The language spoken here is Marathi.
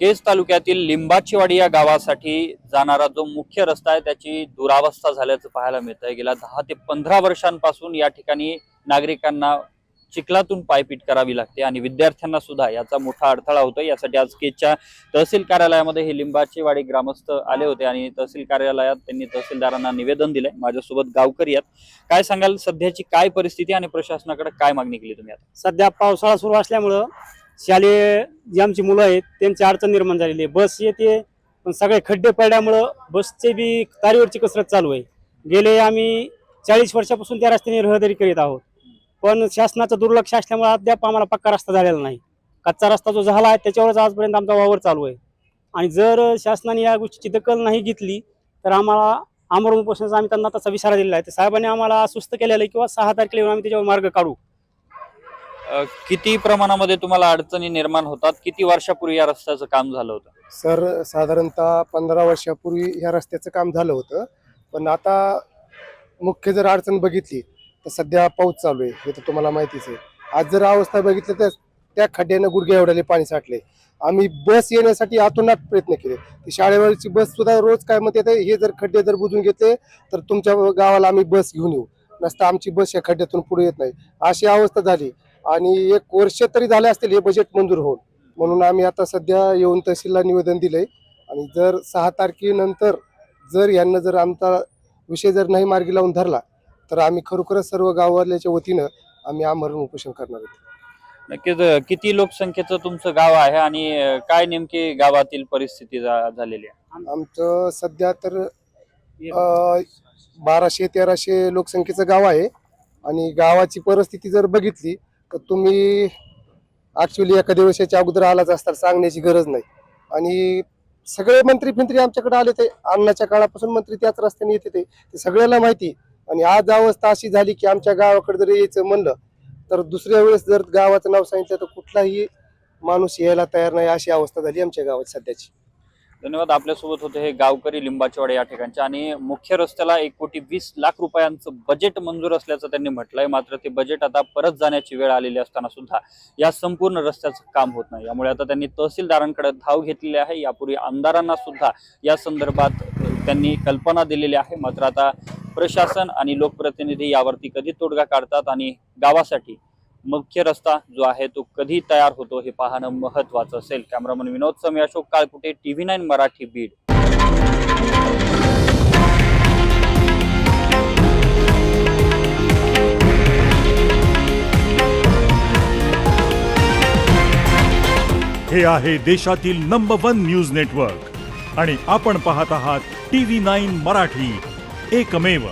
केज तालुक्यातील लिंबाचीवाडी या गावासाठी जाणारा जो मुख्य रस्ता आहे त्याची दुरावस्था झाल्याचं पाहायला मिळतंय। गेल्या 10 ते 15 वर्षांपासून या ठिकाणी नागरिकांना चिखलातून पायपीट करावी लागते आणि विद्यार्थ्यांना सुद्धा याचा मोठा अडथळा होतो। यासाठी आज केजच्या तहसील कार्यालयामध्ये हे लिंबाचीवाडी ग्रामस्थ आले होते आणि तहसील कार्यालयात त्यांनी तहसीलदारांना निवेदन दिले। माझ्यासोबत गावकरी आहेत। काय सांगाल, सध्याची काय परिस्थिती आणि प्रशासनाकडे काय मागणी केली तुम्ही? आता सध्या पावसाळा सुरू असल्यामुळं शालेय जी आमची मुलं आहेत त्यांची अडचण निर्माण झालेली आहे। बस येते पण सगळे खड्डे पडल्यामुळं बसचे बी तारीवरची कसरत चालू आहे। गेले आम्ही 40 वर्षापासून त्या रस्त्याने रहदारी करीत आहोत, पण शासनाचं दुर्लक्ष असल्यामुळे अद्याप आम्हाला पक्का रस्ता झालेला नाही। कच्चा रस्ता जो झाला आहे त्याच्यावरच आजपर्यंत आमचा वावर चालू आहे आणि जर शासनाने या गोष्टीची दखल नाही घेतली तर आम्हाला आमरण उपोषणाचा आम्ही त्यांना तसा इशारा दिलेला आहे। तर साहेबांनी आम्हाला आश्वस्त केलेलं आहे किंवा 6 तारखेला येऊन आम्ही त्याच्यावर मार्ग काढू। किती प्रमाणामध्ये तुम्हाला अडचणी निर्माण होतात? किती वर्षापूर्वी या रस्त्याचं काम झालं होतं? सर, साधारणतः 15 वर्षापूर्वी ह्या रस्त्याचं काम झालं होतं, पण आता मुख्य जर अडचण बघितली तर सध्या पाऊस चालू आहे, हे तर तुम्हाला माहितीच आहे। आज जर अवस्था बघितली तर त्या खड्ड्यानं गुडघ्या एवढ्याले पाणी साठले। आम्ही बस येण्यासाठी आतोनात प्रयत्न केले, ती शाळेवरची बस सुद्धा रोज काय म्हणते हे जर खड्डे जर बुजून घेतले तर तुमच्या गावाला आम्ही बस घेऊन येऊ, नसता आमची बस या खड्ड्यातून पुढे येत नाही, अशी अवस्था झाली। आणि 1 वर्ष तरी झाले असतील हे बजेट मंजूर होऊन, म्हणून आम्ही आता सध्या येऊन तहसीलला निवेदन दिलंय आणि जर 6 तारखेनंतर जर यांना जर आमचा विषय जर नाही मार्गी लावून धरला तर आम्ही खरोखरच सर्व गाववाल्याच्या वतीनं आम्ही आमरण उपोषण करणार आहोत। नक्कीच। किती लोकसंख्येचं तुमचं गाव आहे आणि काय नेमकी गावातील परिस्थिती झालेली आहे? आमचं सध्या तर 1200-1300 लोकसंख्येचं गाव आहे आणि गावाची परिस्थिती जर बघितली तर तुम्ही ऍक्च्युअली एका दिवसाच्या अगोदर आलाच असतात, सांगण्याची गरज नाही। आणि सगळे मंत्री फिंत्री आमच्याकडे आले, ते अन्नाच्या काळापासून मंत्री त्याच रस्त्याने येते, ते सगळ्याला माहिती। आणि आज अवस्था अशी झाली की आमच्या गावाकडे जर यायचं म्हणलं तर दुसऱ्या वेळेस जर गावाचं नाव सांगितलं तर कुठलाही माणूस यायला तयार नाही, अशी अवस्था झाली आमच्या गावात सध्याची। धन्यवाद। आपल्यासोबत होते हे गावकरी लिंबाचीवाडी या ठिकाणचे आणि मुख्य रस्त्याला 1,20,00,000 रुपयांचं बजेट मंजूर असल्याचं त्यांनी म्हटलंय। मात्र ते बजेट आता परत जाण्याची वेळ आलेली असताना सुद्धा या संपूर्ण रस्त्याचं काम होत नाही। यामुळे आता त्यांनी तहसीलदारांकडे धाव घेतलेली आहे। यापूर्वी आमदारांना सुद्धा या संदर्भात त्यांनी कल्पना दिलेली आहे। मात्र आता प्रशासन आणि लोकप्रतिनिधी यावरती कधी तोडगा काढतात आणि गावासाठी मुख्य रस्ता जो आहे तो कधी तयार होतो हे पाहणं महत्त्वाचं असेल। कॅमेरामन विनोद समी, अशोक काळकुटे, TV9 मराठी, बीड। हे आहे देशातील नंबर 1 न्यूज नेटवर्क आणि आपण पाहत आहात TV9 मराठी, एकमेव।